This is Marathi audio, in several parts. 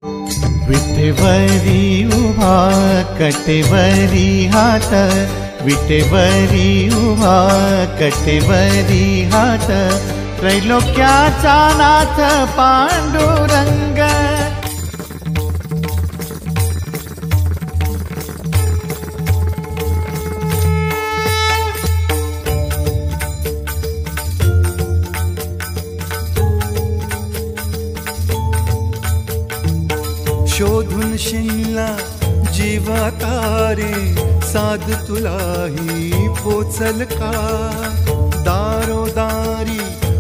विटेवरी उभा कटेवरी हात, विटेवरी उभा कटेवरी हात, त्रैलोक्याचा नाथ पांडुरंग। शोधून शिनला जीवा तारे, साध तुलाही पोचल का? दारोदारी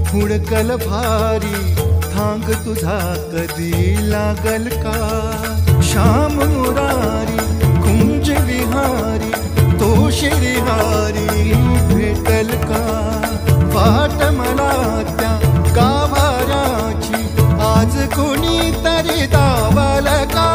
हुडकल भारी, थांग तुझा कधी लागल का? श्याम मुरारी कुंज विहारी, तो श्रीहारी भेटल का? वाट मला त्या गाभाऱ्याची, आज कोणी तरी दावल का?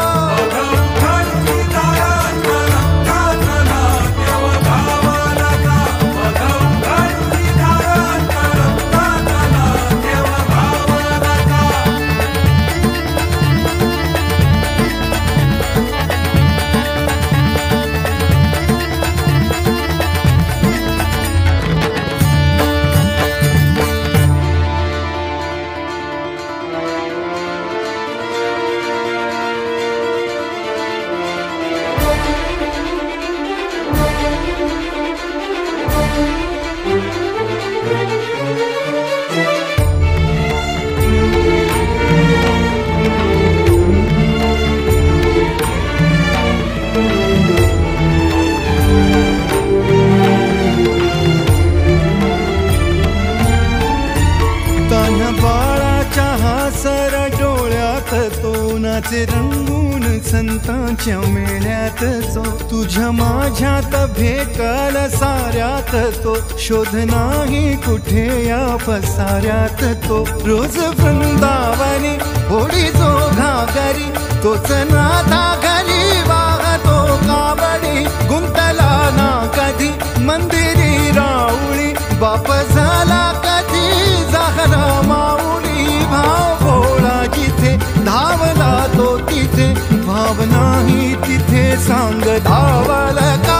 रंगून संतांच्या मेळ्यात जो, तुझ्या माझ्यात भेटल साऱ्यात तो, शोध नाही कुठे या पसाऱ्यात तो। रोज वृंदावनी होडी जो घागरी, तोच नाथा घरी वाहतो कावडी, गुंतला ना कधी मंदिरी राऊळी, बाप झाला कधी झाला माऊली। भाव भोळा जिथे धावला तो तिथे, भाव नाही तिथे सांग धावल का?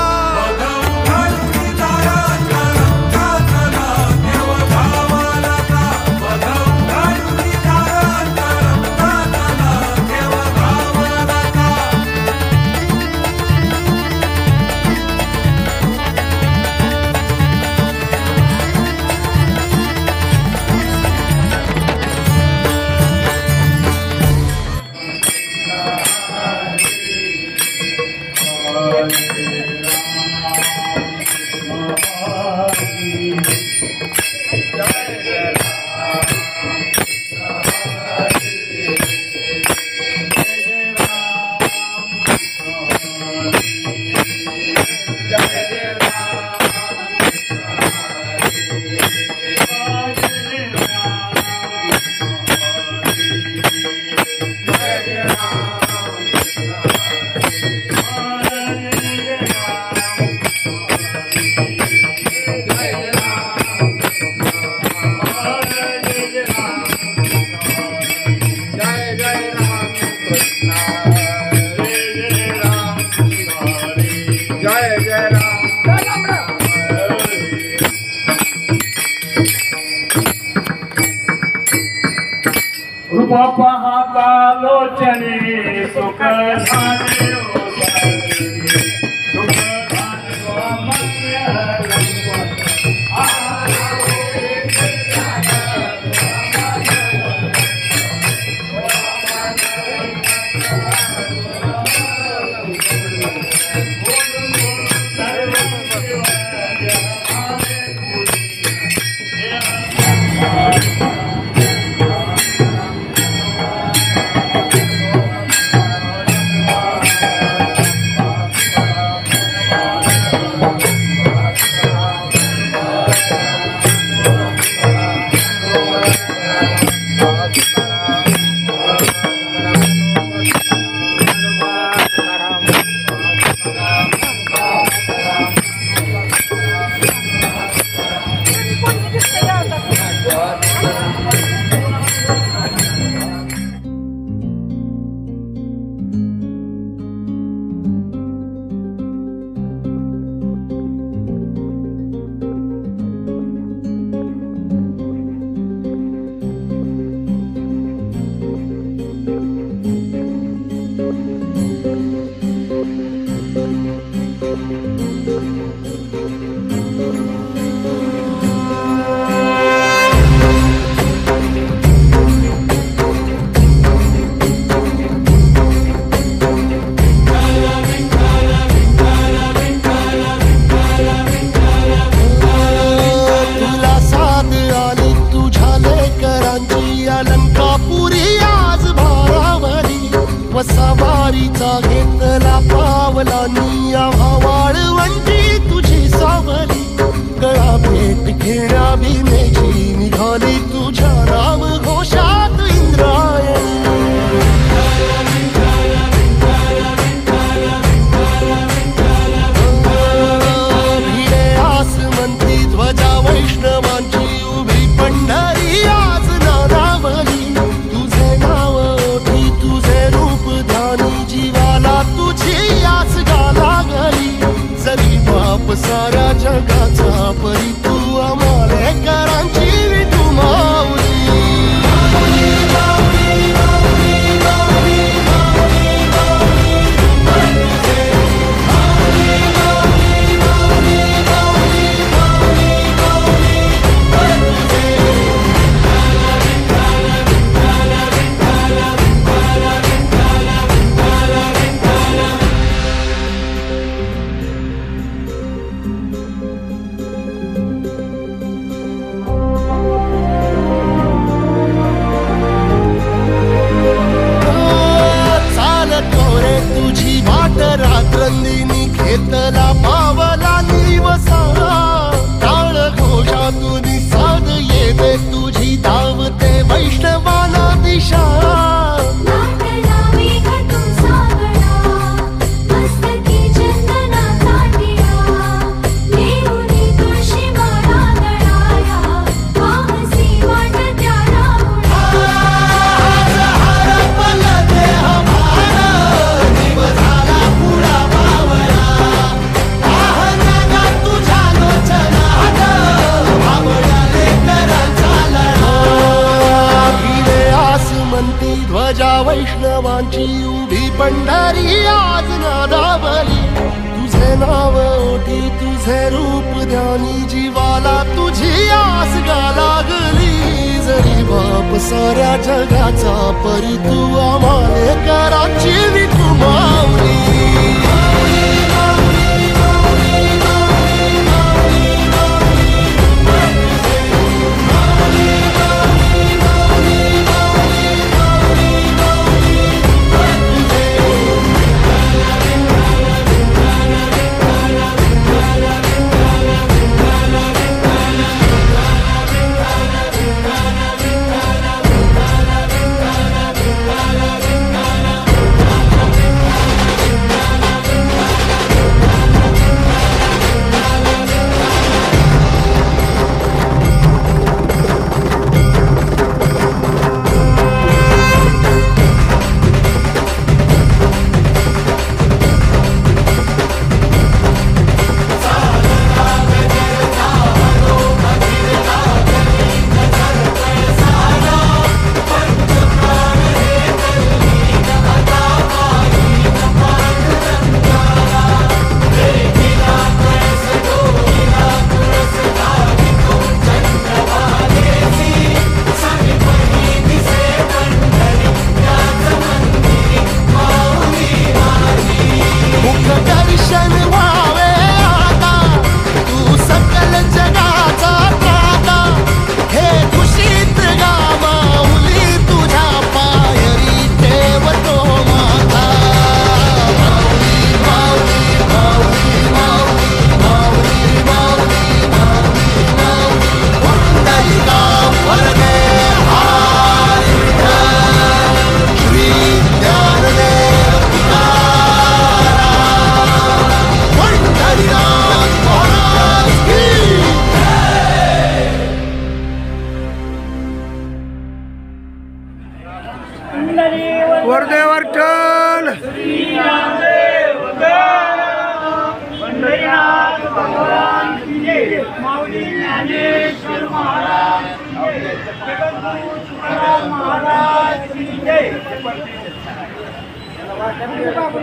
पाहता लोचने सुख झाले सवारीचा घेतला पावलांनी आम्हा वाळवंटी तुझी सावली गळा भेट घेण्या भीमेची निघाली तुझ्या नाम घोषात इंद्रायणी भिडे आसमंती ध्वजा वैष्णवांची उभी पंढरी आज नादावली तुझे नाव ओठी तुझे रूप ध्यानी जीवाला तुझी आस गाला गली जरी बाप साऱ्या जगाचा परी तू आमालेकरांची विठू माऊली तुझी वाट रात्रंदिनी घेतला पावला निवसा टाळ घोषातून साध येते तुझी धावते वैष्णवाला दिशा ध्वजा वैष्णवांची उभी पंढरी आज नादावली तुझे नाव ओठी तुझे रूप ध्यानी जीवाला तुझी आस गा लागली जरी बाप साऱ्या जगाचा परी तू आमालेकरांची विठू माऊली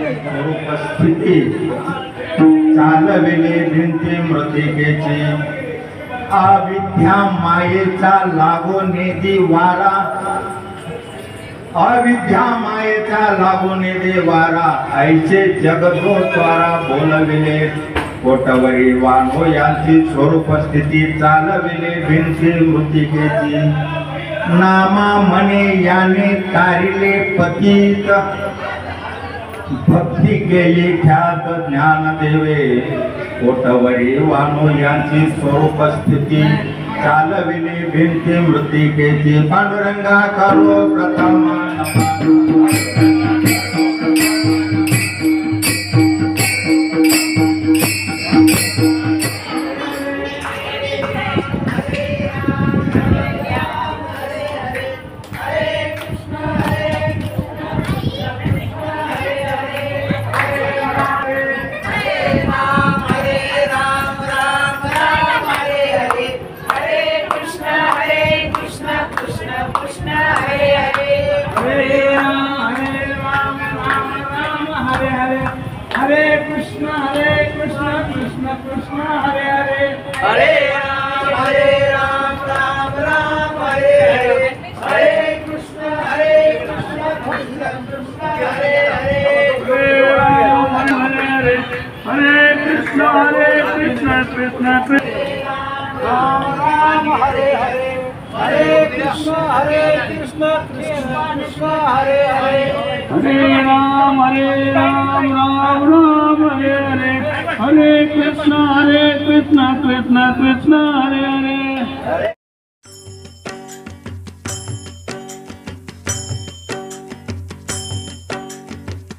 उपस्थिती चालविले भिंती मृतिकेची अविद्या मायेचा लागो नेदी वारा अविद्या मायेचा लागो नेदी वारा ऐसे जगतो द्वारा बोलविले कोटवरी वानो यांची स्वरूप स्थिती चालविले भिंती मृतिकेची नामा म्हणे याने तारिले पतित भक्ती केली ख्यात ज्ञान देवे पोटवरी वानो यांची स्वरूप स्थिती चालविली भिंती मृतिकेची पांडुरंगा करो प्रथम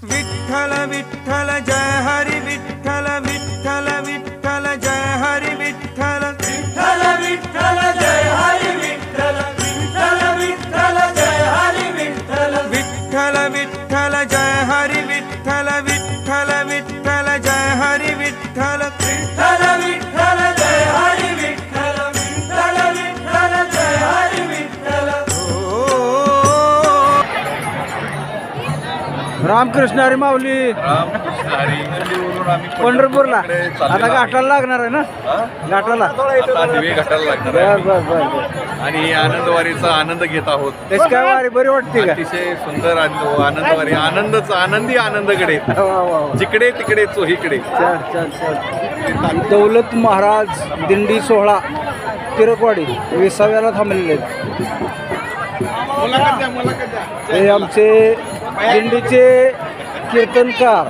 विठ्ठल विठ्ठल जय हरि विठ्ठल विठ्ठल विठ्ठल जय हरि विठ्ठल विठ्ठल विठ्ठल जय हरि विठ्ठल विठ्ठल विठ्ठल जय हरि विठ्ठल विठ्ठल विठ्ठल जय हरि विठ्ठल विठ्ठल विठ्ठल जय हरि विठ्ठल विठ्ठल विठ्ठल जय हरि विठ्ठल विठ्ठल विठ्ठल जय हरि विठ्ठल। रामकृष्ण हरी माऊली पंढरपूरला आता घाटाला लागणार आहे ना घाटाला दिवे घाटाला लागणार आणि आनंदवारीचा आनंद घेत आहोत। त्याची काय वारी बरी वाटते का? अतिशय सुंदर आनंदवारी आनंदच आनंदी आनंदकडे जिकडे तिकडे चोहीकडे। दौलत महाराज दिंडी सोहळा तिरकवाडी 20व्याला थांबलेले आहेत। हे आमचे दिंडीचे कीर्तनकार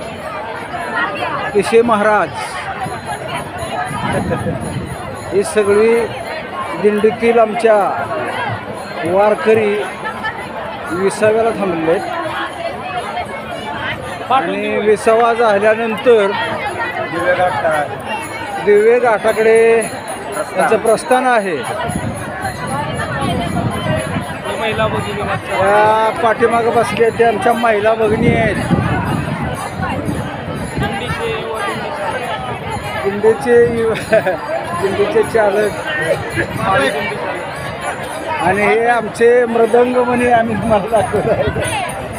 केशे महाराज ही सगळी दिंडीतील आमच्या वारकरी 20व्याला थांबलेले आणि 20वा झाल्यानंतर दिवे घाटाकडे त्यांचं प्रस्थान आहे। त्या पाठीमागं बसले ते आमच्या महिला भगिनी आहेत दिंडीचे चालक आणि हे आमचे मृदंगमणी आम्ही तुम्हाला दाखवतो।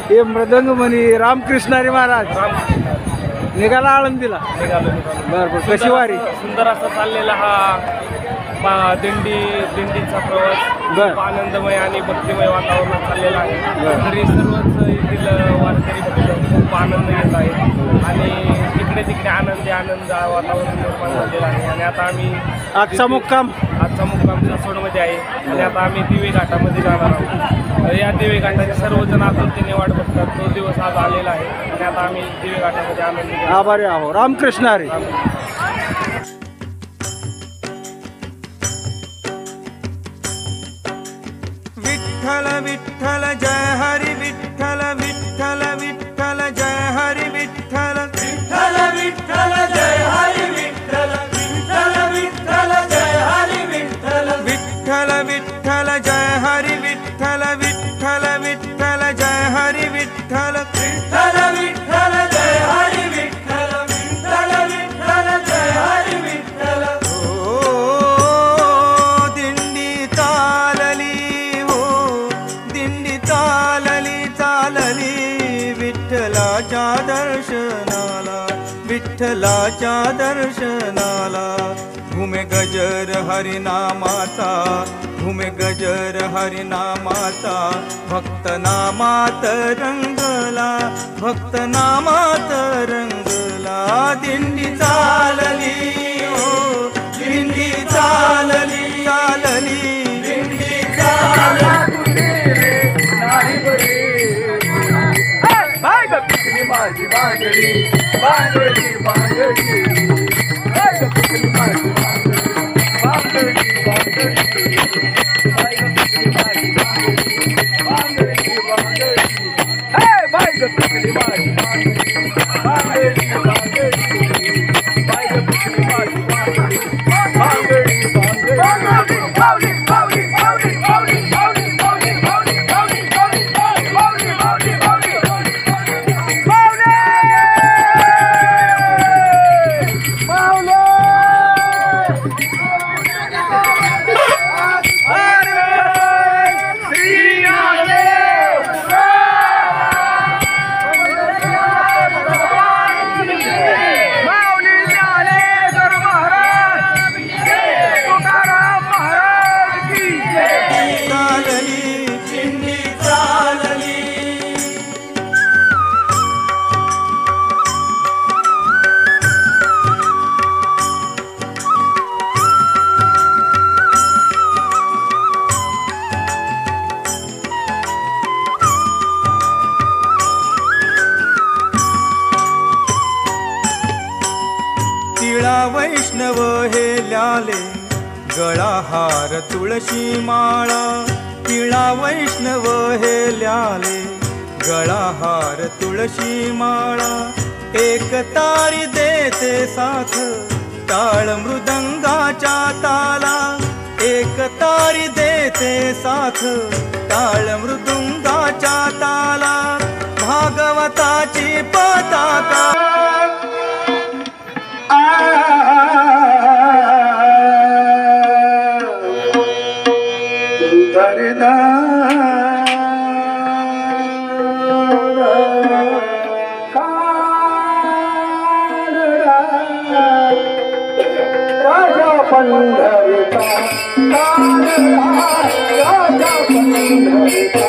हे मृदंगमणी रामकृष्ण हरी महाराज निघाला आळंदीला बरोबर कशी वारी सुंदर असा चाललेला हा दिंडीचा प्रवास आनंदमय आणि भक्तिमय वातावरणात चाललेला आहे। तरी सर्वच येथील वारकरी भक्त खूप आनंद घेत आहेत आणि तिकडे तिकडे आनंद वातावरण निर्माण झालेलं आहे। आणि आता आम्ही आजचा मुक्काम सासवडमध्ये आहे आणि आता आम्ही दिवे घाटामध्ये जाणार आहोत। या दिवे घाटाचे सर्वजण आतुरतेने वाट बघतात। तो दिवस आज आलेला आहे आणि आता आम्ही दिवे घाटामध्ये आनंद घेतो। आभारी आहो। रामकृष्ण हरी। विठ्ठल विठ्ठल जय हरि विठ्ठल विठ्ठल विठ्ठल जय हरि विठ्ठल विठ्ठल विठ्ठल जय हरि विठ्ठल विठ्ठल विठ्ठल जय हरि विठ्ठल विठ्ठल विठ्ठल जय हरि विठ्ठल विठ्ठल विठ्ठल जय हरि विठ्ठल विठ्ठल विठ्ठल जय हरि विठ्ठल विठ्ठल विठ्ठल जय हरि विठ्ठल। दिंडी चालली हो दिंडी चालली विठ्ठलाच्या दर्शनाला विठ्ठलाच्या दर्शनाला घुमे गजर हरिनामाचा घुमे गजर हरिनामाचा भक्त नामात रंगला भक्त नामात रंगला। दिंडी चालली हो दिंडी चालली दिंडी चालली तुकली माझी बांगडी बांगडी बांगडी बाय ग तुकली माझी बांगडी बांगडी बाय ग तुकली माझी बांगडी बांगडी हे बाय ग तुकली माझी बांगडी बांगडी बाय ग तुकली माझी बांगडी बांगडी बांगडी बावली बावली बावली बावली बावली बावली बावली बावली बावली बावली बावली वैष्णव हे ल्याले गळा हार तुळशी माळा तिळा वैष्णव हे ल्याले गळा हार तुळशी माळा एक तारी देते साथ टाळ मृदंगाच्या ताला एक तारी देते साथ टाळ मृदुंगाच्या ताला भागवताची पताका राजा पंढरीचा राजा पंढरीचा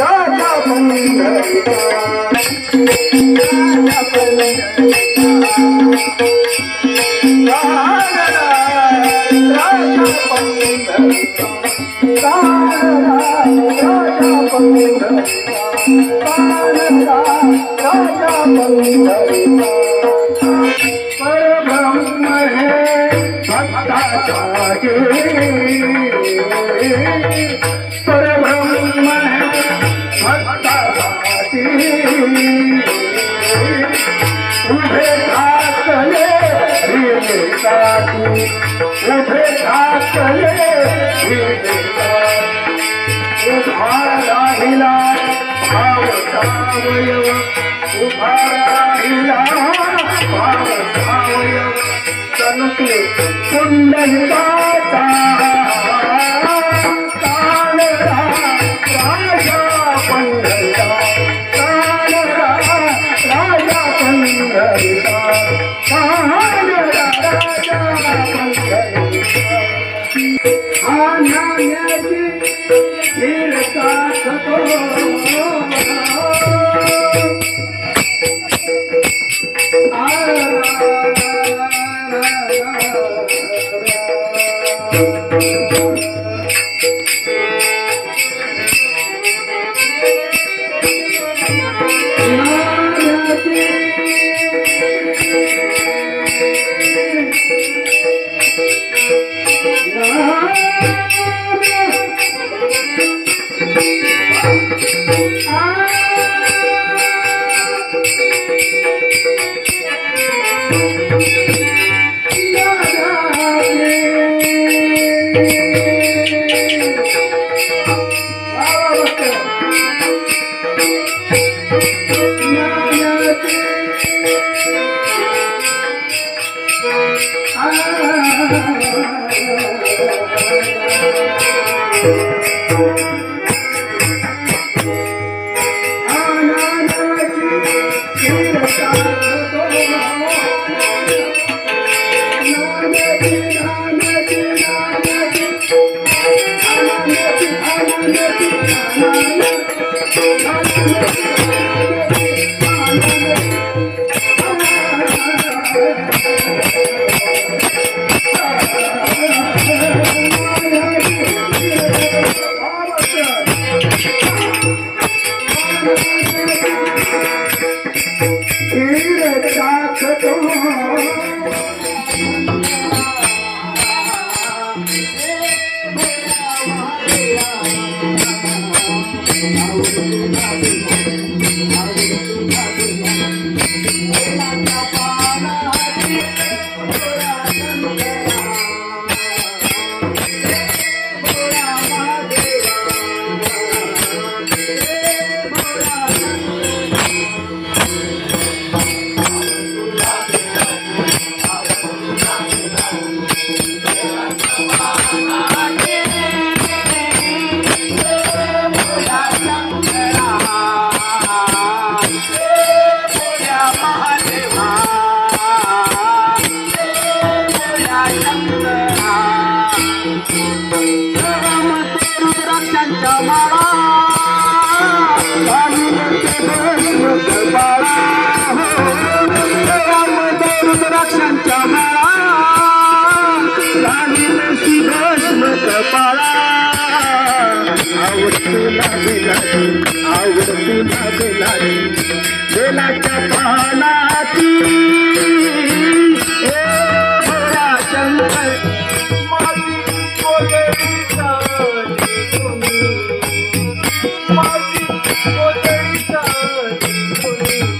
राजा पंढरीचा परब्रह्म है भक्ताचार्य परब्रह्म है भक्ताचार्य उभे ठाकले उभे ठाकले उभा राहिला भाव सावयव उभा राहिला भाव सावयव तनुके कुंडलिकाचा कानरा राजा पंढरीचा कानरा राजा पंढरीचा कानरा राजा पंढरीचा आनंदाची नीरसा सतो Thank you. तीर चाकतो बेलाच्या पानाची शंकर माझी कोदळी झाली तुम्ही माझी कोदळी झाली तुम्ही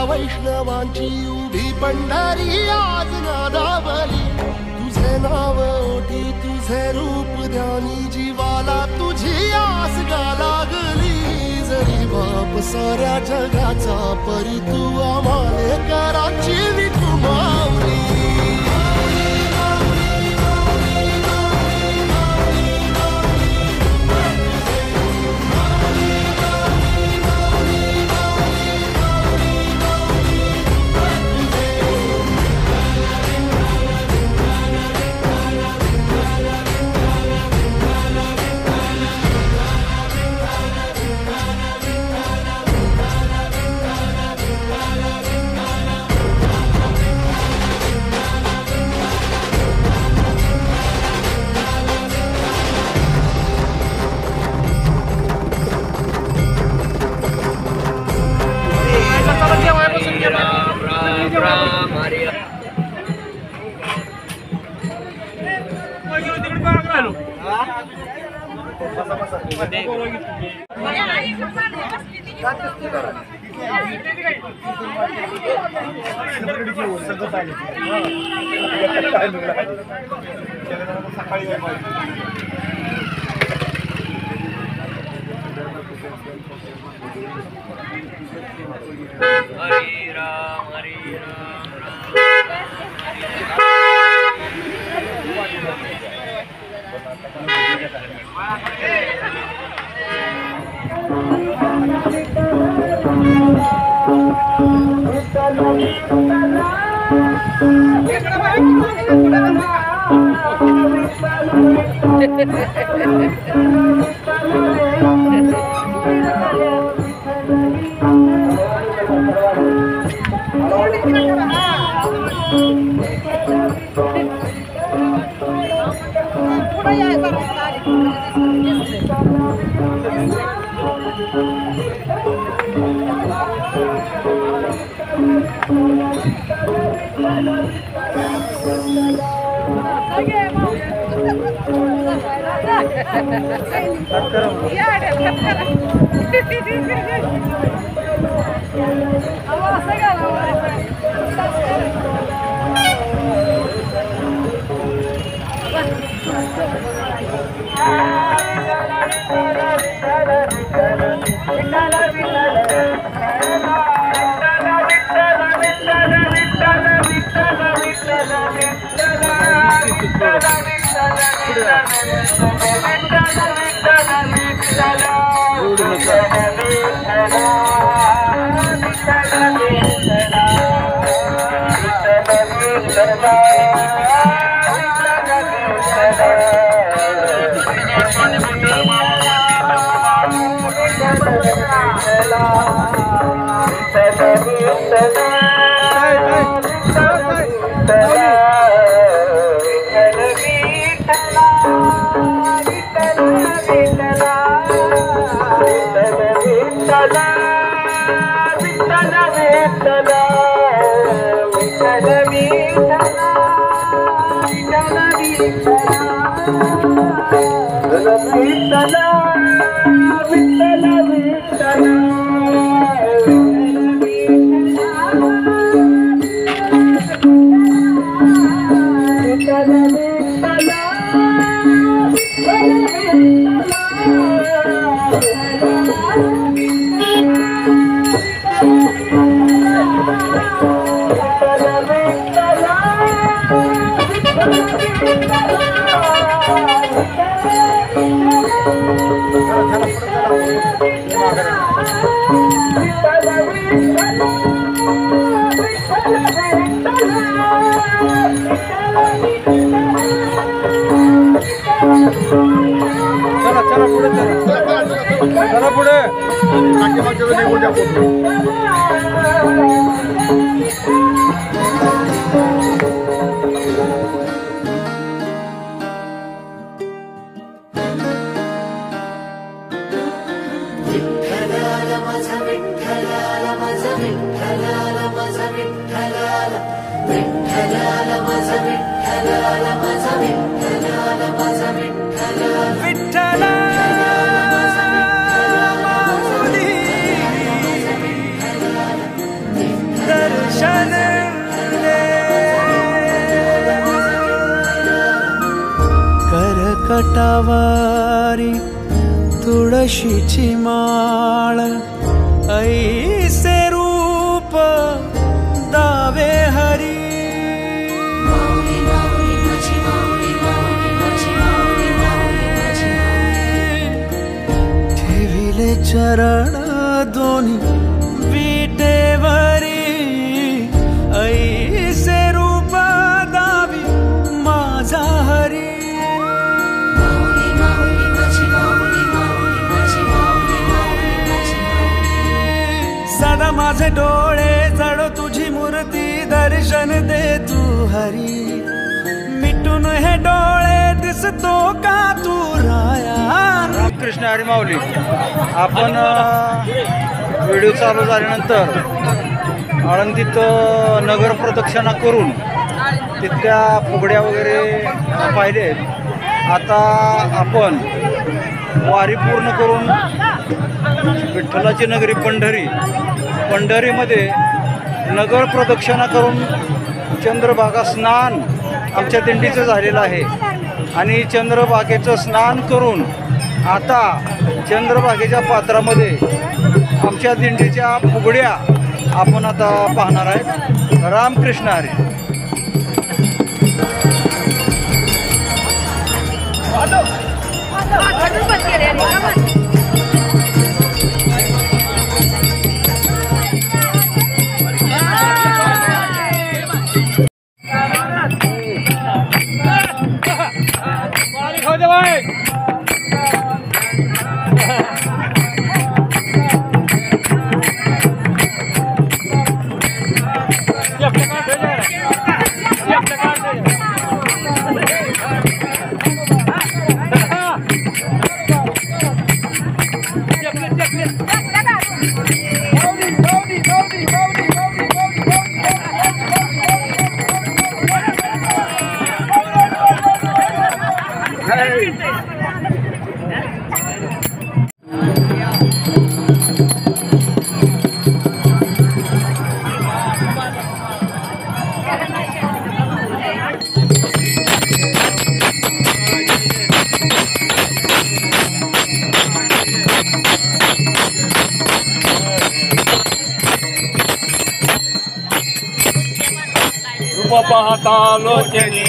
वैष्णवांची उभी पंढरी आज नादावली तुझे नाव ओटी तुझे रूप ध्यानी जीवाला तुझी आस गा लागली जरी बाप साऱ्या जगाचा परी तू आम्हाले कराची विठू माऊली हरे राम हरे राम करकटावारी तुळशीची माळ ऐसे रूप दावे हरी ठेविले चरण दोन्ही विटेवरी ऐसे रूप दावी माझा हरी सदा माझे डोळे जडो तुझी मूर्ती दर्शन दे तू हरी मिटून हे डोळे दिसतो का तू राया रामकृष्ण हरी माऊली. आपण व्हिडिओ चालू झाल्यानंतर आळंदीत नगर प्रदक्षिणा करून तिथल्या फुगड्या वगैरे पाहिले. आता आपण वारी पूर्ण करून विठ्ठलाची नगरी पंढरीमध्ये नगर प्रदक्षिणा करून चंद्रभागा स्नान आमच्या दिंडीचं झालेलं आहे आणि चंद्रभागेचं स्नान करून आता चंद्रभागेच्या पात्रामध्ये आमच्या दिंडीच्या फुगड्या आपण आता पाहणार आहेत. रामकृष्ण हरी. पाहता लोचने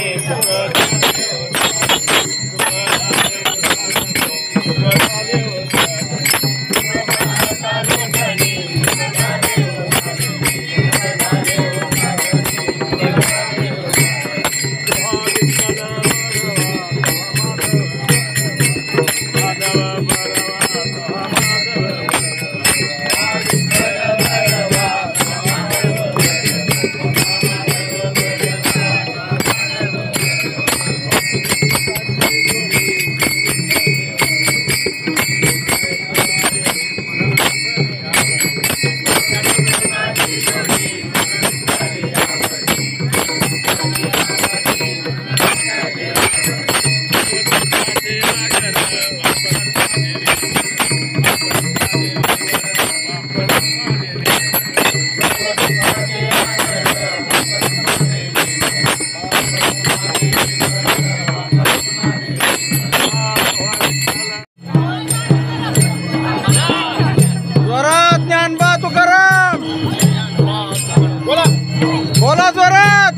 बोला जोरात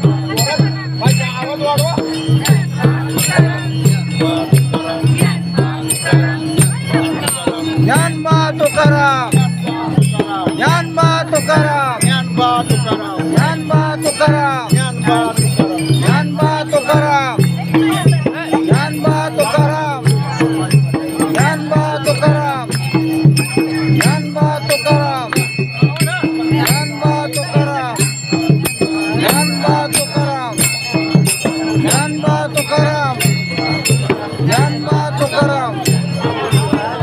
ज्ञानबा तुकाराम ज्ञानबा तुकाराम ज्ञानबा तुकाराम ज्ञानबा तुकाराम ज्ञानबा तुकाराम ज्ञानबा तुकाराम ज्ञानबा तुकाराम ज्ञानबा तुकाराम ज्ञानबा तुकाराम ज्ञानबा तुकाराम ज्ञानबा तुकाराम ज्ञानबा तुकाराम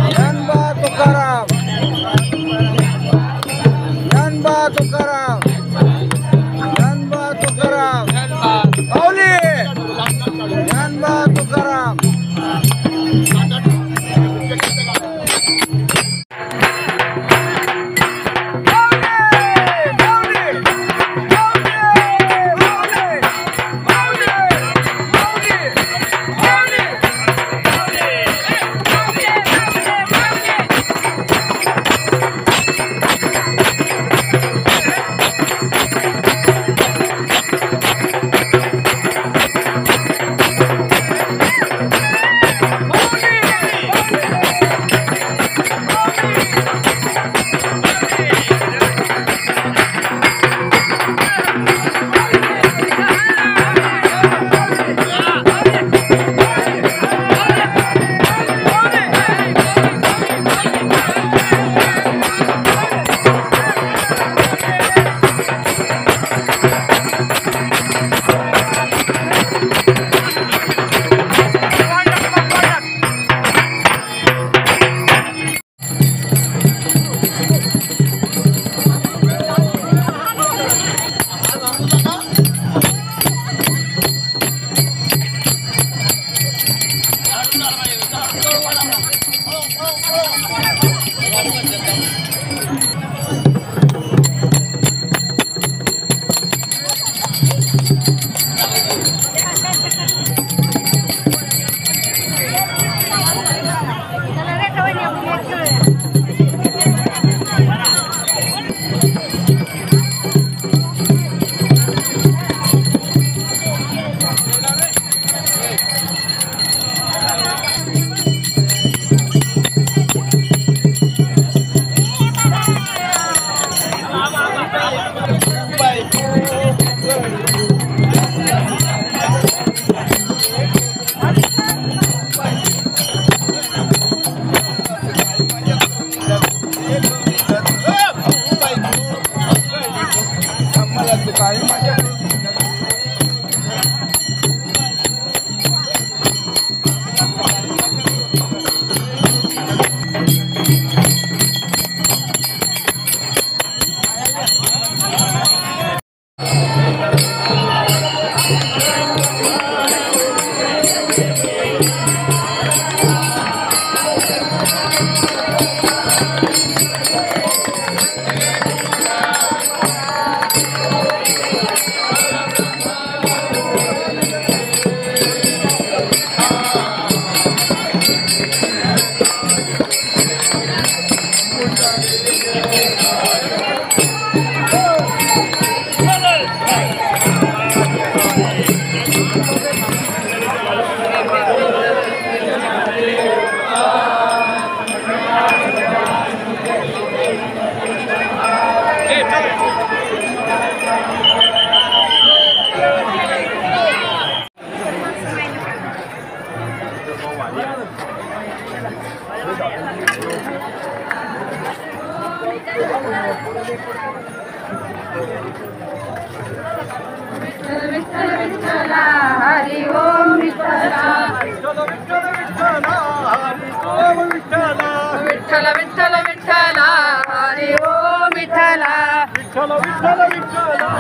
ज्ञानबा तुकाराम ज्ञानबा तुकाराम ज्ञानबा तुकाराम माऊली हरि ओम विठ्ठला विठ्ठल विठ्ठल विठ्ठला हरि ओम विठ्ठला विठ्ठल विठ्ठल विठ्ठला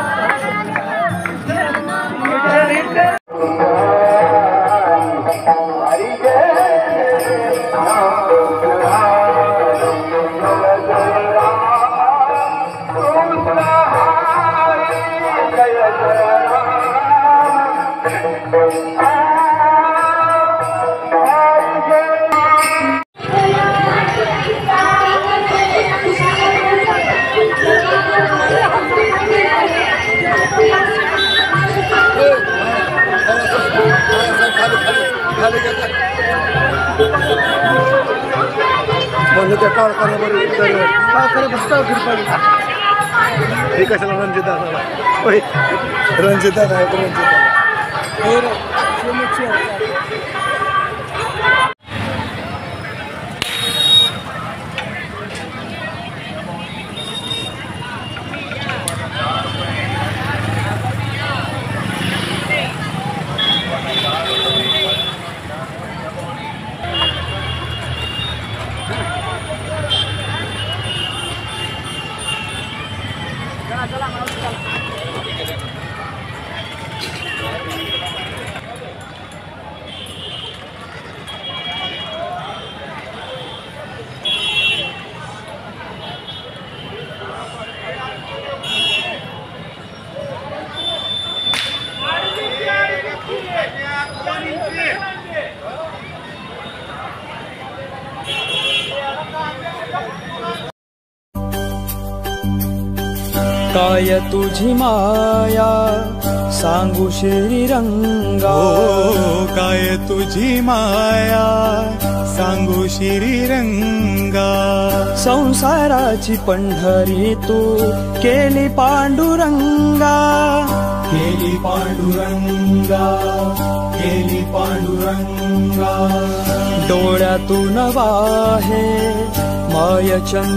रणजिता काय तुझी माया सांगू श्रीरंगा काय तुझी माया सांगू श्रीरंगा संसाराची पंढरी तू केली पांडुरंगा केली पांडुरंगा केली पांडुरंगा डोळ्यातून वाहे माय चंद्र